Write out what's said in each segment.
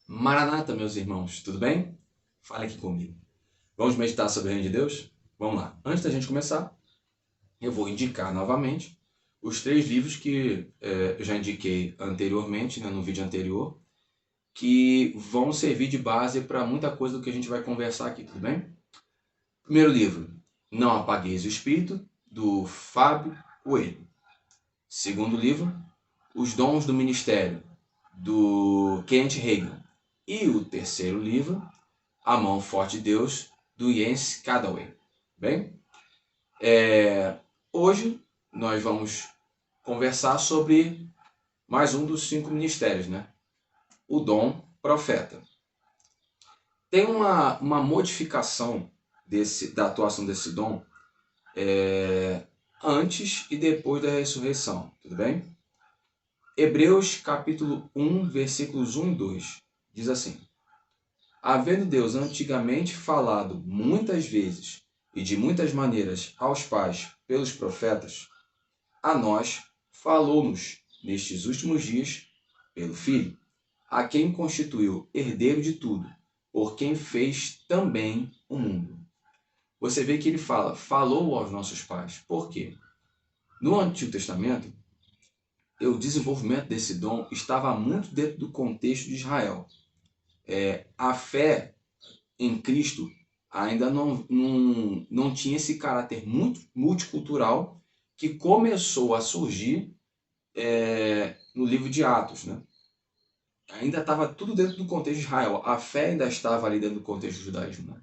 Maranata, meus irmãos, tudo bem? Fale aqui comigo. Vamos meditar sobre o reino de Deus? Vamos lá. Antes da gente começar, eu vou indicar novamente os 3 livros que eu já indiquei anteriormente, no vídeo anterior, que vão servir de base para muita coisa do que a gente vai conversar aqui, tudo bem? Primeiro livro, Não Apagueis o Espírito, do Fábio Coelho. Segundo livro, Os Dons do Ministério, do Kent Hagin. E o terceiro livro, A Mão Forte de Deus, do Jens Cadaway. Bem, hoje nós vamos conversar sobre mais um dos 5 ministérios, o dom profeta. Tem uma modificação da atuação desse dom antes e depois da ressurreição, tudo bem? Hebreus capítulo 1, versículos 1 e 2, diz assim: Havendo Deus antigamente falado muitas vezes e de muitas maneiras aos pais pelos profetas, a nós falou-nos nestes últimos dias pelo Filho, a quem constituiu herdeiro de tudo, por quem fez também o mundo. Você vê que ele falou aos nossos pais. Por quê? No Antigo Testamento, o desenvolvimento desse dom estava muito dentro do contexto de Israel. A fé em Cristo ainda não tinha esse caráter muito multicultural que começou a surgir no livro de Atos. Ainda estava tudo dentro do contexto de Israel. A fé ainda estava ali dentro do contexto do judaísmo.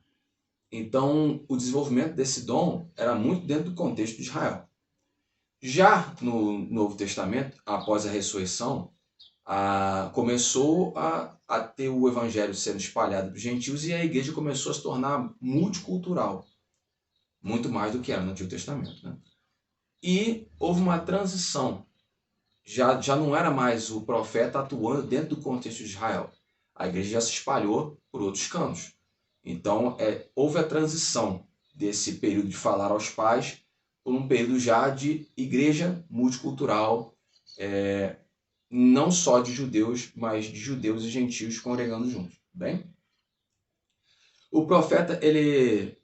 Então, o desenvolvimento desse dom era muito dentro do contexto de Israel. Já no Novo Testamento, após a ressurreição, começou a ter o evangelho sendo espalhado para os gentios e a igreja começou a se tornar multicultural, muito mais do que era no Antigo Testamento. E houve uma transição, já não era mais o profeta atuando dentro do contexto de Israel, a igreja já se espalhou por outros cantos. Então houve a transição desse período de falar aos pais por um período já de igreja multicultural, não só de judeus, mas de judeus e gentios congregando juntos. Bem? O profeta ele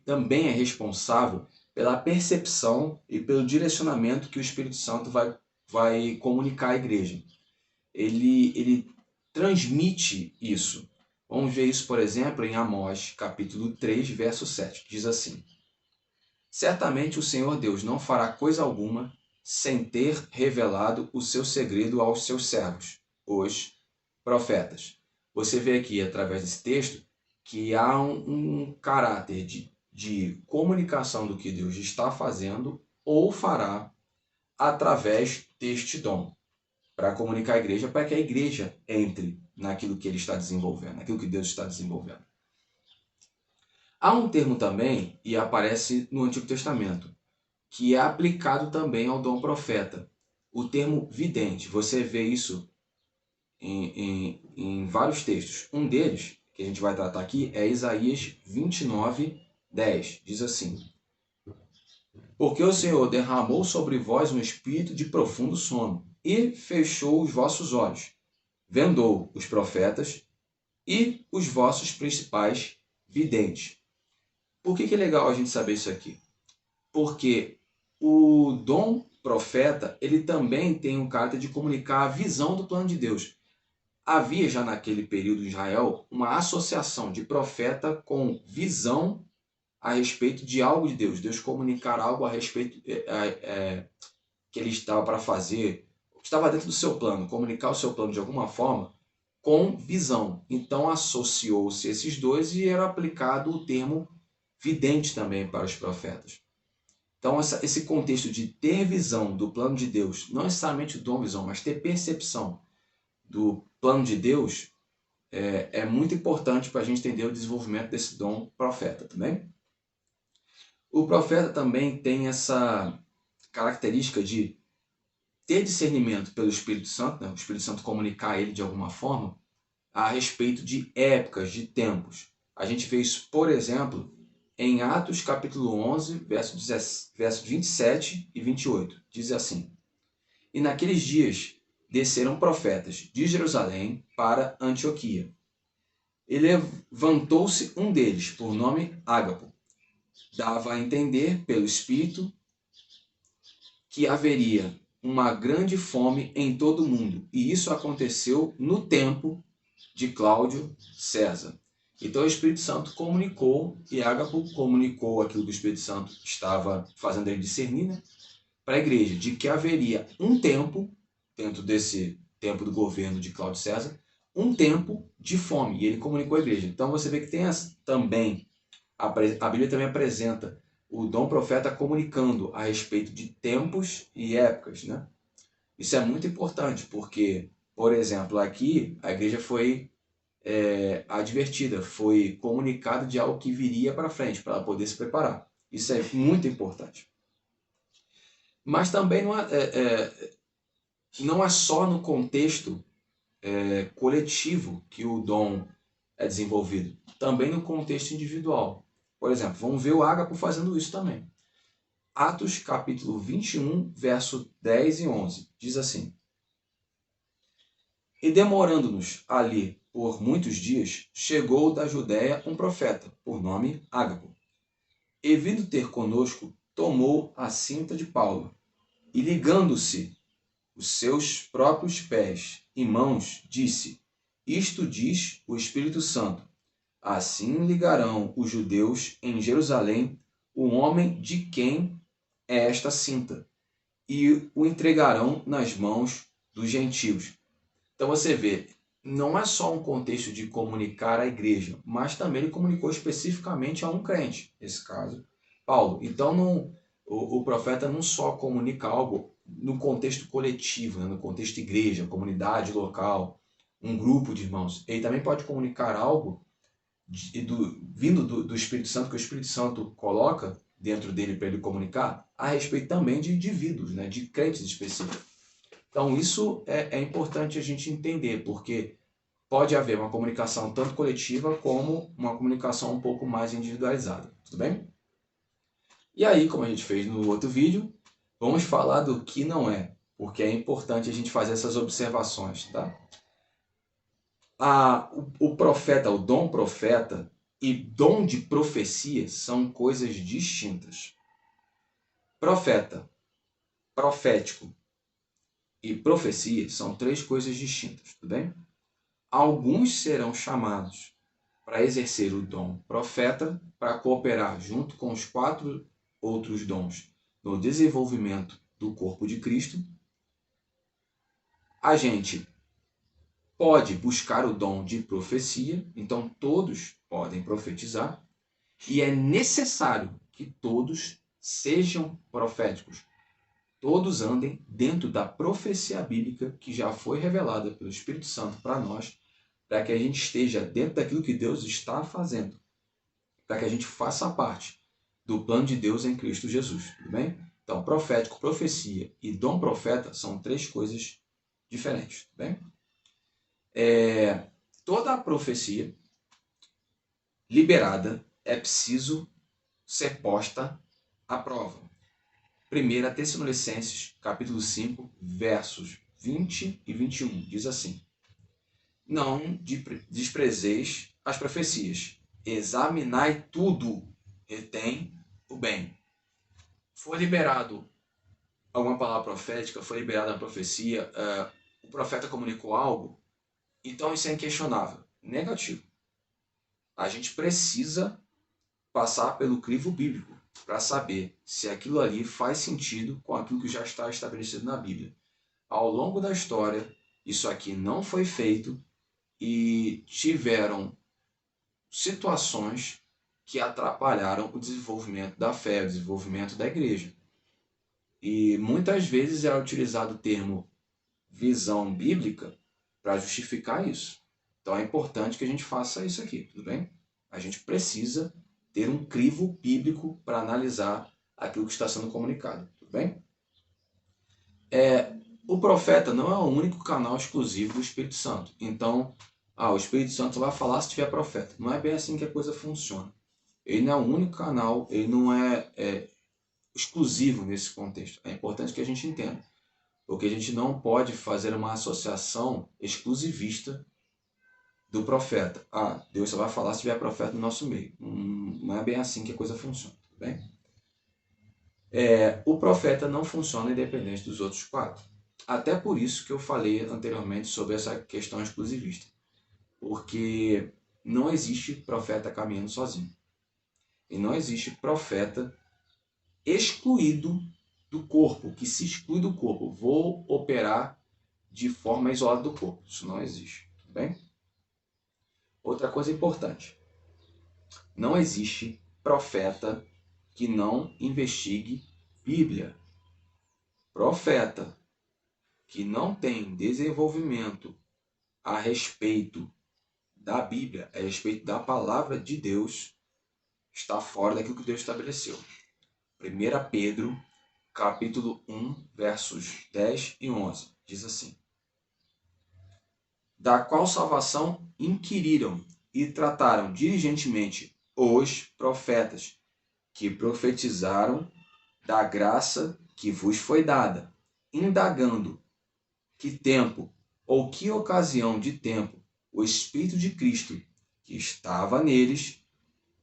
também é responsável pela percepção e pelo direcionamento que o Espírito Santo vai comunicar à igreja. Ele transmite isso. Vamos ver isso, por exemplo, em Amós, capítulo 3, verso 7. Diz assim: Certamente o Senhor Deus não fará coisa alguma sem ter revelado o seu segredo aos seus servos, os profetas. Você vê aqui, através desse texto, que há um caráter de comunicação do que Deus está fazendo ou fará através deste dom, para comunicar à igreja, para que a igreja entre naquilo que ele está desenvolvendo, naquilo que Deus está desenvolvendo. Há um termo também, e aparece no Antigo Testamento, que é aplicado também ao dom profeta, o termo vidente. Você vê isso em vários textos. Um deles, que a gente vai tratar aqui, é Isaías 29, 10. Diz assim: Porque o Senhor derramou sobre vós um espírito de profundo sono, e fechou os vossos olhos, vendou os profetas e os vossos principais videntes. Por que é legal a gente saber isso aqui? Porque o dom profeta, ele também tem um caráter de comunicar a visão do plano de Deus. Havia já naquele período em Israel uma associação de profeta com visão a respeito de algo de Deus. Deus comunicar algo a respeito que ele estava para fazer, estava dentro do seu plano, comunicar o seu plano de alguma forma com visão. Então associou-se esses dois e era aplicado o termo vidente também para os profetas. Então esse contexto de ter visão do plano de Deus, não necessariamente o dom visão, mas ter percepção do plano de Deus, é muito importante para a gente entender o desenvolvimento desse dom profeta também. O profeta também tem essa característica de ter discernimento pelo Espírito Santo, o Espírito Santo comunicar a ele de alguma forma, a respeito de épocas, de tempos. A gente vê isso, por exemplo, em Atos capítulo 11, verso 27 e 28. Diz assim: E naqueles dias desceram profetas de Jerusalém para Antioquia. E levantou-se um deles, por nome Ágapo. Dava a entender pelo Espírito que haveria uma grande fome em todo o mundo. E isso aconteceu no tempo de Cláudio César. Então o Espírito Santo comunicou, e Ágapo comunicou aquilo que o Espírito Santo estava fazendo ele discernir, né, para a igreja, de que haveria um tempo, dentro desse tempo do governo de Cláudio César, um tempo de fome. E ele comunicou à igreja. Então você vê que tem também, a Bíblia também apresenta o dom profeta comunicando a respeito de tempos e épocas, né? Isso é muito importante, porque, por exemplo, aqui a igreja foi advertida, foi comunicado de algo que viria para frente, para ela poder se preparar. Isso é muito importante. Mas também não é só no contexto coletivo que o dom é desenvolvido, também no contexto individual. Por exemplo, vamos ver o Ágapo fazendo isso também. Atos capítulo 21, verso 10 e 11, diz assim: E demorando-nos ali por muitos dias, chegou da Judéia um profeta, por nome Ágapo. E vindo ter conosco, tomou a cinta de Paulo, e ligando-se os seus próprios pés e mãos, disse: Isto diz o Espírito Santo: Assim ligarão os judeus em Jerusalém o homem de quem é esta cinta, e o entregarão nas mãos dos gentios. Então você vê, não é só um contexto de comunicar à igreja, mas também ele comunicou especificamente a um crente, nesse caso, Paulo. Então o profeta não só comunica algo no contexto coletivo, né, no contexto igreja, comunidade local, um grupo de irmãos. Ele também pode comunicar algo vindo do Espírito Santo, que o Espírito Santo coloca dentro dele para ele comunicar, a respeito também de indivíduos, né, de crentes específicos. Então isso é importante a gente entender, porque pode haver uma comunicação tanto coletiva como uma comunicação um pouco mais individualizada. Tudo bem? E aí, como a gente fez no outro vídeo, vamos falar do que não é, porque é importante a gente fazer essas observações, tá? O profeta, o dom profeta e dom de profecia são coisas distintas. Profeta, profético e profecia são três coisas distintas, tudo bem? Alguns serão chamados para exercer o dom profeta, para cooperar junto com os 4 outros dons no desenvolvimento do corpo de Cristo. A gente pode buscar o dom de profecia, então todos podem profetizar, e é necessário que todos sejam proféticos. Todos andem dentro da profecia bíblica que já foi revelada pelo Espírito Santo para nós, para que a gente esteja dentro daquilo que Deus está fazendo, para que a gente faça parte do plano de Deus em Cristo Jesus, tudo bem? Então, profético, profecia e dom profeta são três coisas diferentes, tudo bem? Toda a profecia liberada é preciso ser posta à prova. 1 Tessalonicenses, capítulo 5, versos 20 e 21, diz assim: Não desprezeis as profecias, examinai tudo, retém o bem. Foi liberado alguma palavra profética, foi liberada uma profecia, o profeta comunicou algo, então isso é inquestionável, negativo. A gente precisa passar pelo crivo bíblico para saber se aquilo ali faz sentido com aquilo que já está estabelecido na Bíblia. Ao longo da história, isso aqui não foi feito e tiveram situações que atrapalharam o desenvolvimento da fé, o desenvolvimento da igreja. E muitas vezes é utilizado o termo visão bíblica para justificar isso. Então é importante que a gente faça isso aqui, tudo bem? A gente precisa ter um crivo bíblico para analisar aquilo que está sendo comunicado, tudo bem? O profeta não é o único canal exclusivo do Espírito Santo. Então, o Espírito Santo vai falar se tiver profeta. Não é bem assim que a coisa funciona. Ele não é o único canal, ele não é exclusivo nesse contexto. É importante que a gente entenda, porque a gente não pode fazer uma associação exclusivista do profeta. Ah, Deus só vai falar se tiver profeta no nosso meio. Não é bem assim que a coisa funciona, tudo bem? O profeta não funciona independente dos outros 4. Até por isso que eu falei anteriormente sobre essa questão exclusivista. Porque não existe profeta caminhando sozinho. E não existe profeta excluído do corpo, que se exclui do corpo. Vou operar de forma isolada do corpo. Isso não existe, tudo bem? Outra coisa importante. Não existe profeta que não investigue Bíblia. Profeta que não tem desenvolvimento a respeito da Bíblia, a respeito da palavra de Deus, está fora daquilo que Deus estabeleceu. 1 Pedro, capítulo 1, versos 10 e 11, diz assim: da qual salvação inquiriram e trataram diligentemente os profetas que profetizaram da graça que vos foi dada, indagando que tempo ou que ocasião de tempo o Espírito de Cristo que estava neles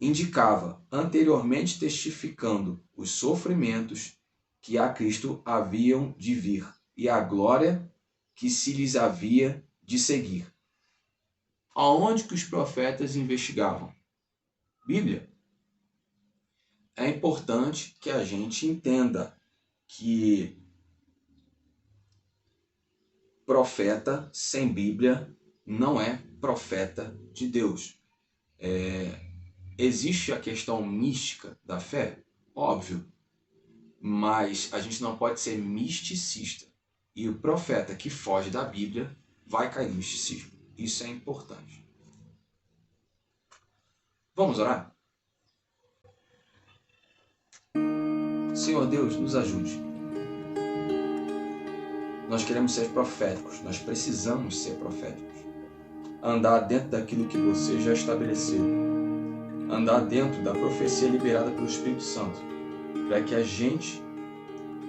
indicava, anteriormente testificando os sofrimentos que a Cristo haviam de vir e a glória que se lhes havia de seguir. Aonde que os profetas investigavam? Bíblia. É importante que a gente entenda que profeta sem Bíblia não é profeta de Deus. Existe a questão mística da fé? Óbvio. Mas a gente não pode ser misticista. E o profeta que foge da Bíblia vai cair no misticismo. Isso é importante. Vamos orar? Senhor Deus, nos ajude. Nós queremos ser proféticos, nós precisamos ser proféticos. Andar dentro daquilo que você já estabeleceu. Andar dentro da profecia liberada pelo Espírito Santo. Para que a gente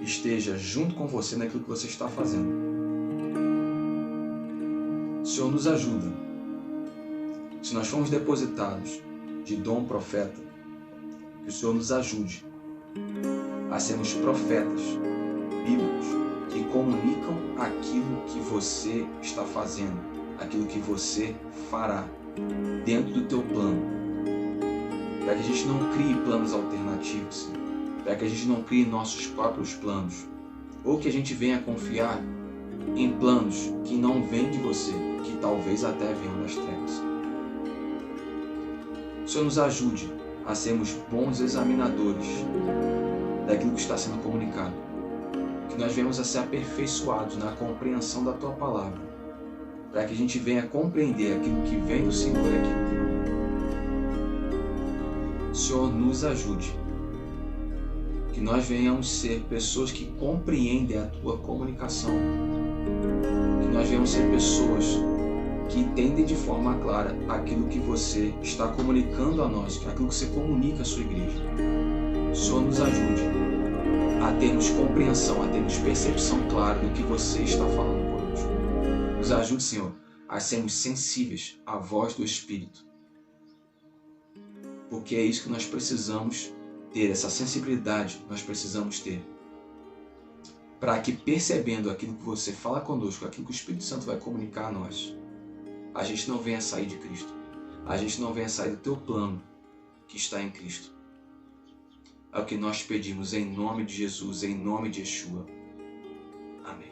esteja junto com você naquilo que você está fazendo. Senhor, nos ajuda. Se nós formos depositados de dom profeta, que o Senhor nos ajude a sermos profetas bíblicos que comunicam aquilo que você está fazendo, aquilo que você fará dentro do teu plano. Para que a gente não crie planos alternativos, Senhor. Para que a gente não crie nossos próprios planos. Ou que a gente venha confiar em planos que não vêm de você, que talvez até venham das trevas. O Senhor nos ajude a sermos bons examinadores daquilo que está sendo comunicado. Que nós venhamos a ser aperfeiçoados na compreensão da Tua Palavra. Para que a gente venha compreender aquilo que vem do Senhor e aquilo que não vem. O Senhor nos ajude. Que nós venhamos ser pessoas que compreendem a Tua comunicação. Que nós venhamos ser pessoas que entendem de forma clara aquilo que você está comunicando a nós, aquilo que você comunica à sua igreja. O Senhor nos ajude a termos compreensão, a termos percepção clara do que você está falando conosco. Nos ajude, Senhor, a sermos sensíveis à voz do Espírito. Porque é isso que nós precisamos ter, essa sensibilidade nós precisamos ter. Para que, percebendo aquilo que você fala conosco, aquilo que o Espírito Santo vai comunicar a nós, a gente não venha sair de Cristo. A gente não venha sair do teu plano que está em Cristo. É o que nós pedimos em nome de Jesus, em nome de Yeshua. Amém.